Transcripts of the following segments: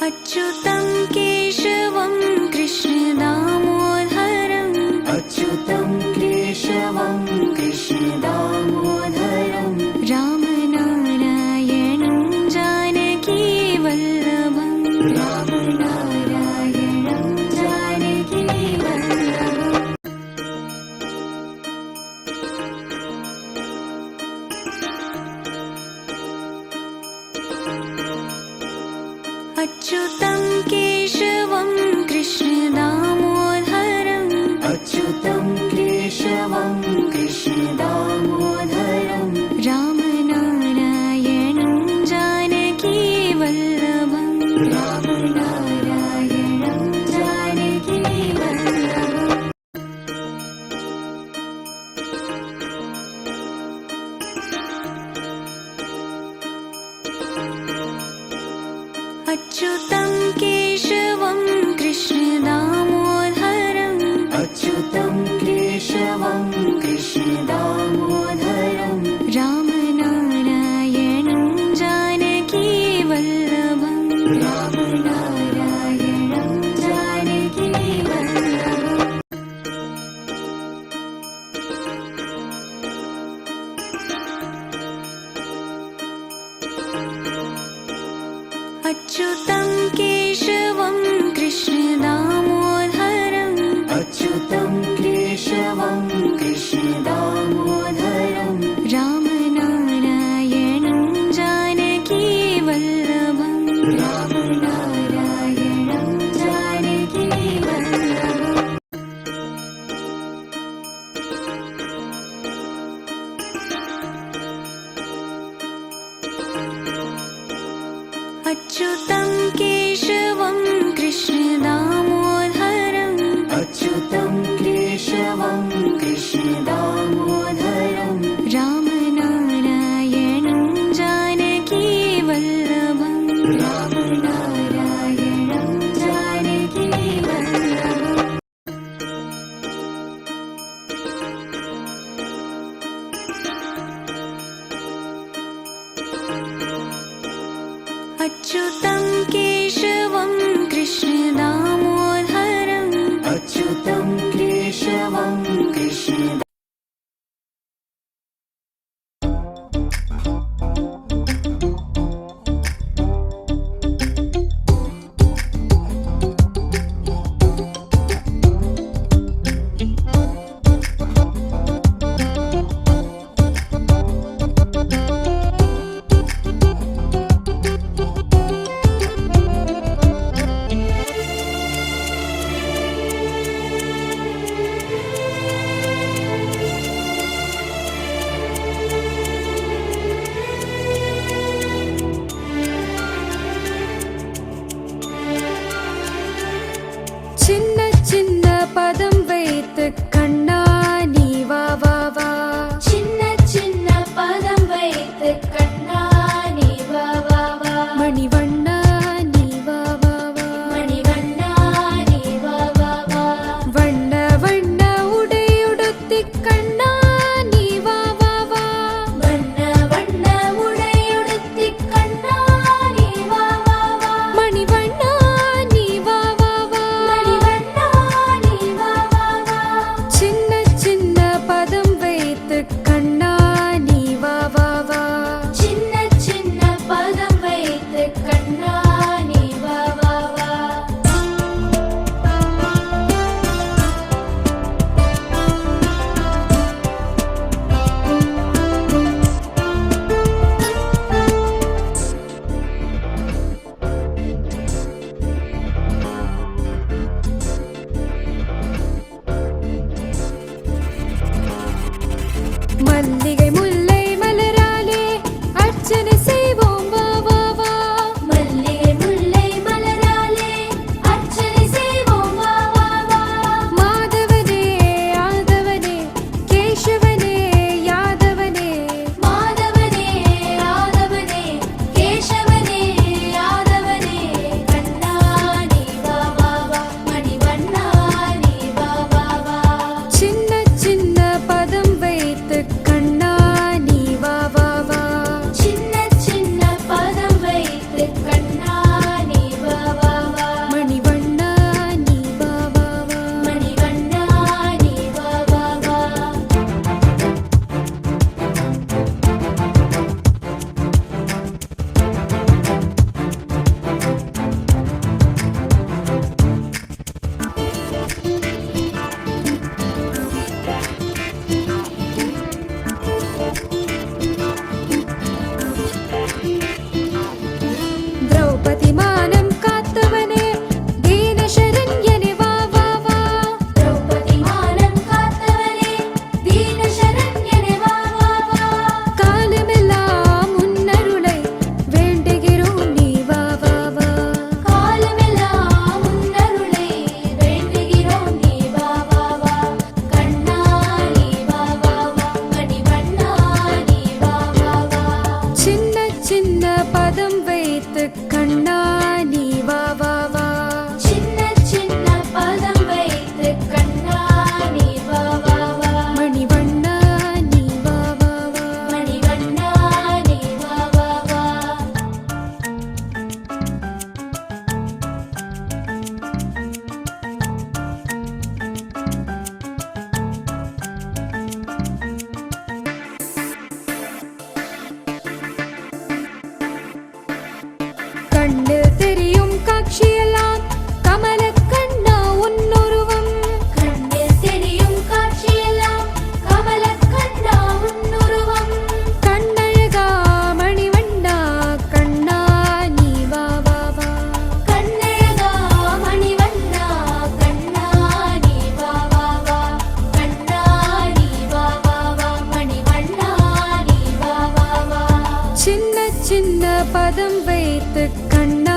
अच्युतं केशवं कृष्णदामोदरम् अच्युतं केशवं कृष्णदामोदरम् रामनारायणं जानकीवल्लभम् रामनारायणं जानकीवल्लभम् अच्युतं केशवं कृष्णदामोदरम् अच्युतं केशवं कृष्णदामोदरम् रामनारायणं जानकीवल्लभम् रामनारायणं जानकीवल्लभम् अच्युतं केशवं कृष्णदामोदरम् अच्युतं केशवं कृष्णदामोदरम् रामनारायणं जानकीवल्लभम् रामनारायणं जानकीवल्लभम् अच्युतं केशवं कृष्णदामोदरम् अच्युतं केशवं कृष्णदामोदरम् रामनारायणं जानकीवल्लभम् रामनारायणं जानकीवल्लभम् अच्युतं केशवं कृष्णदामोदरम् अच्युतं केशवं कृष्णदामोदरम् रामनारायणं जानकीवल्लभम् रामनारायणं जानकीवल्लभम् अच्युतं केशवं कृष्णदामोदरम् अच्युतं केशवं कृष्णदामोदरम् சின்ன சின்ன பதம் வைத்து கண்ணா பதம் வைத்து கண்ணா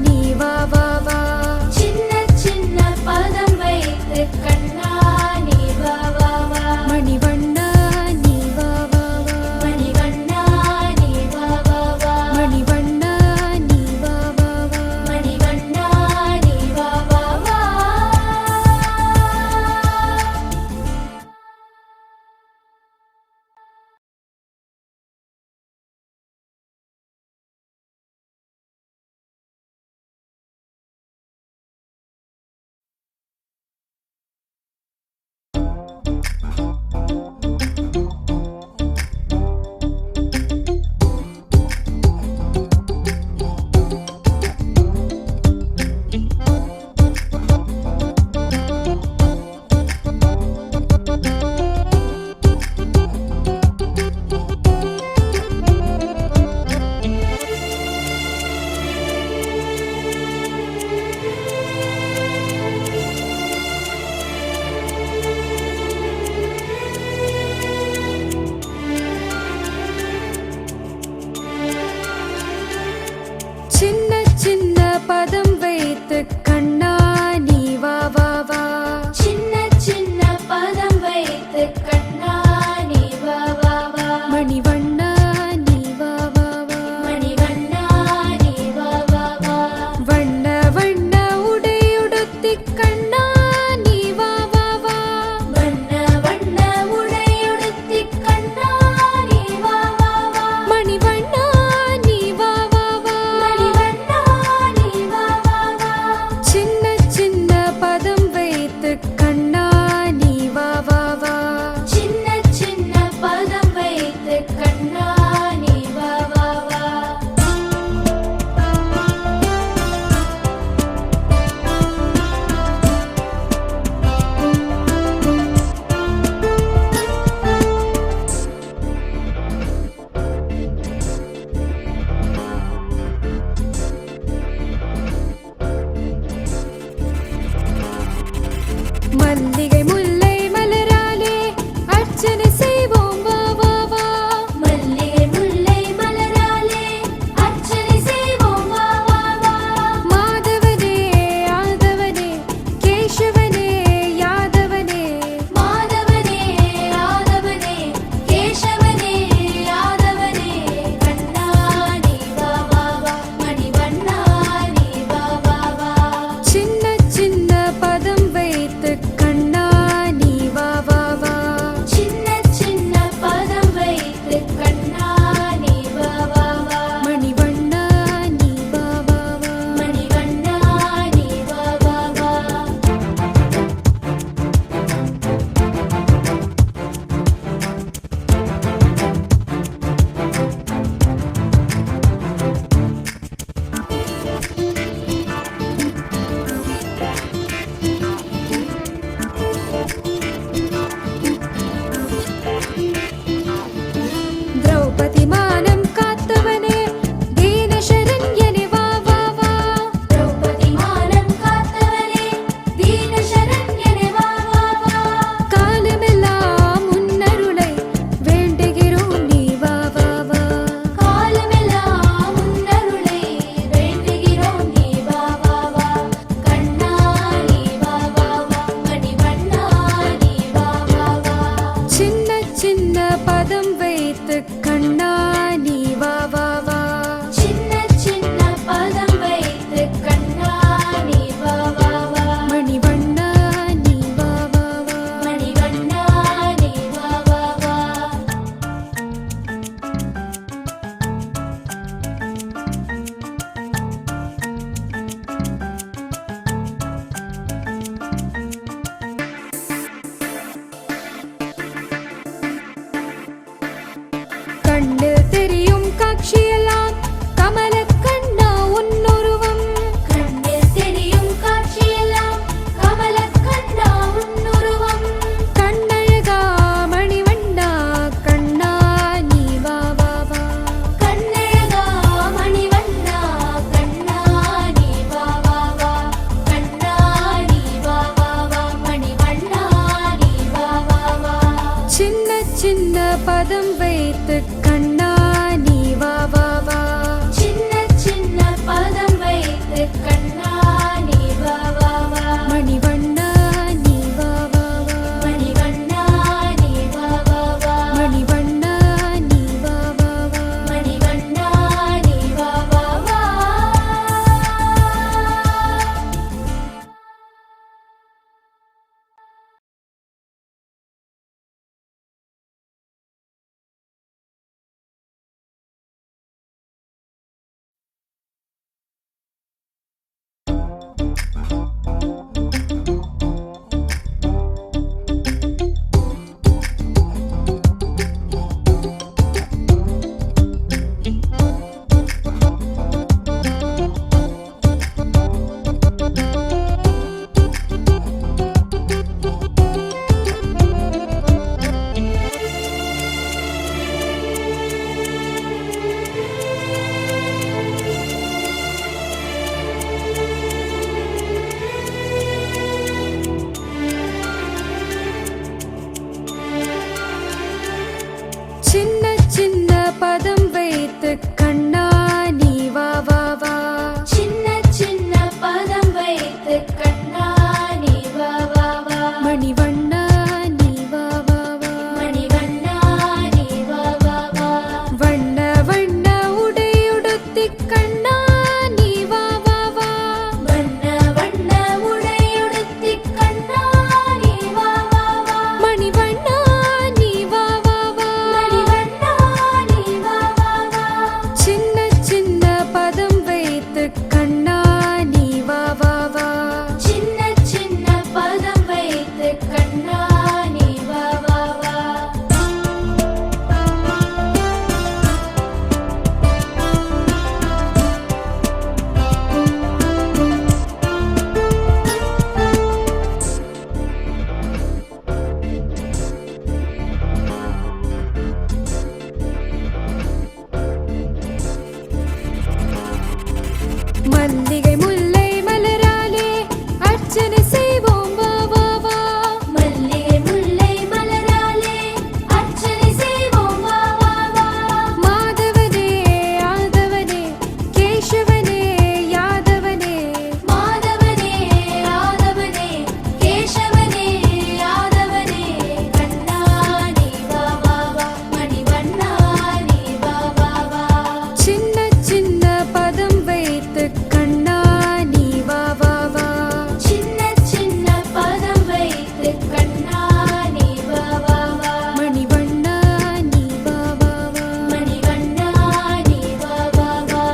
நீ வா வா வா. சின்ன சின்ன பதம் வைத்து கண்ணா நீ வா வா வா. மணிவண்ணா நீ வா வா வா. மணிவண்ணா நீ வா வா வா. மணிவண்ணா நீ வா வா வா. மணிவண்ணா நீ வா வா வா. சின்ன சின்ன பதம் வைத்து கண்ணா நீ வா வா வா. சின்ன சின்ன பதம் வைத்து கண்ணா நீ வா வா வா. மணிவண்ணா நீ வா வா வா. மணிவண்ணா நீ வா வா வா. வண்ண வண்ண உடையுடுத்தி கண்ணா நீ வா வா வா. வண்ண வண்ண உடையுடுத்தி கண்ணா நீ வா வா வா. மணிவண்ணா நீ வா வா வா. மணிவண்ணா நீ வா வா வா. சின்ன சின்ன பதம் வைத்து கண்ணா நீ வா வா வா. சின்ன சின்ன பதம் வைத்து கண்ணா நீ வா வா வா. மல்லிகை முல்லை மலராலே அர்ச்சனை செய்வோம் வா வா வா. மல்லிகை முல்லை மலராலே அர்ச்சனை செய்வோம் வா வா வா. மாதவனே ஆதவனே கேசவனே யாதவனே. மாதவனே ஆதவனே கேசவனே யாதவனே. கண்ணா நீ வா வா வா. மணிவண்ணா நீ வா வா வா. சின்ன சின்ன பதம் வைத்து கண்ணா நீ வா வா வா. சின்ன சின்ன பதம் வைத்து கண்ணா நீ வா வா வா. மணிவண்ணா நீ வா வா வா. மணிவண்ணா நீ வா வா வா. திரௌபதி மானம் காத்தவனே தீனசரண்யனே வா வா வா. திரௌபதி மானம் காத்தவனே தீனசரண்யனே வா வா வா. காலமெல்லாம் உன்னருளை வேண்டுகிறோம் நீ வா வா வா. காலமெல்லாம் உன்னருளை வேண்டுகிறோம் நீ வா வா வா. கண்ணா நீ வா வா வா. மணிவண்ணா நீ வா வா வா. சின்ன சின்ன பதம் வைத்து கண்ணா நீ வா வா வா. சின்ன சின்ன பதம் வைத்து கண்ணா நீ வா வா வா. மணிவண்ணா நீ வா வா வா. மணிவண்ணா நீ வா வா வா. கண்ணில் தெரியும் காட்சியெல்லாம் கமல கண்ணா உன்னுருவம். கண்ணில் தெரியும் காட்சியெல்லாம் கமல கண்ணா உன்னுருவம். கண்ணழகா மணிவண்ணா கண்ணா நீ வா வா வா. கண்ணழகா மணிவண்ணா கண்ணா நீ வா வா வா. கண்ணா நீ வா வா வா. மணிவண்ணா நீ வா வா வா. சின்ன சின்ன பதம் வைத்து கண்ணா நீ வா வா வா. சின்ன பதம் வைத்து கண்ணா நீ வா வா வா. சின்ன சின்ன பதம் வைத்து கண்ணா நீ வா வா வா. மணிவண்ணா நீ வா வா வா. மணிவண்ணா நீ வா வா வா. வண்ண வண்ண உடையுடுத்தி கண்ணா நீ வா வா வா. வண்ண வண்ண உடையுடுத்தி கண்ணா நீ வா வா வா. மணிவண்ணா நீ வா வா வா. மணிவண்ணா நீ வா வா வா. சின்ன சின்ன பதம் வைத்து கண்ணா நீ வா வா வா. சின்ன சின்ன பதம் வைத்து கண்ணா நீ வா வா வா. மல்லிகை முல்லை மலராலே அர்ச்சனை செய்வோம் வா வா வா. மல்லிகை முல்லை மலராலே அர்ச்சனை செய்வோம் வா வா வா. மாதவனே ஆதவனே கேசவனே யாதவனே. மாதவனே ஆதவனே கேசவனே யாதவனே. கண்ணா நீ வா வா வா. மணிவண்ணா நீ வா வா வா. சின்ன சின்ன பதம் வைத்து கண்ணா நீ வா வா வா. சின்ன சின்ன பதம் வைத்து கண்ணா நீ வா வா வா. மணிவண்ணா நீ வா வா வா. மணிவண்ணா நீ வா வா வா.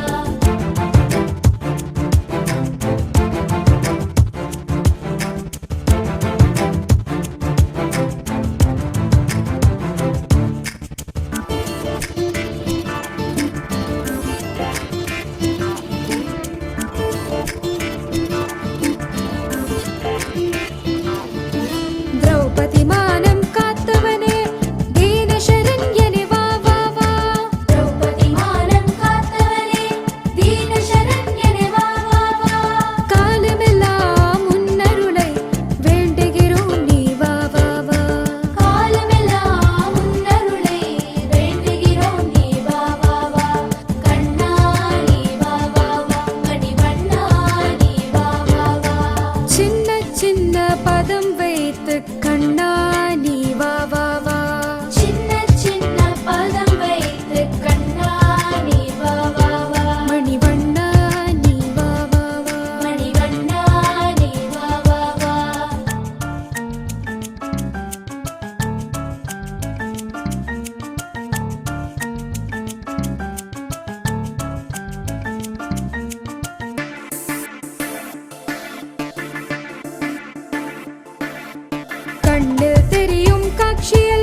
திரௌபதி மானம் காத்தவனே தீனசரண்யனே வா வா வா. திரௌபதி மானம் காத்தவனே தீனசரண்யனே வா வா வா. காலமெல்லாம் உன்னருளை வேண்டுகிறோம் நீ வா வா வா. காலமெல்லாம் உன்னருளை வேண்டுகிறோம் நீ வா வா வா. கண்ணா நீ வா வா வா. மணிவண்ணா நீ வா வா வா. சின்ன சின்ன பதம் வைத்து கண்ணா நீ வா வா வா. சின்ன சின்ன பதம் வைத்து கண்ணா நீ வா வா வா. மணிவண்ணா நீ வா வா வா. மணிவண்ணா நீ வா வா வா. கண்ணில் தெரியும் காட்சியெல்லாம்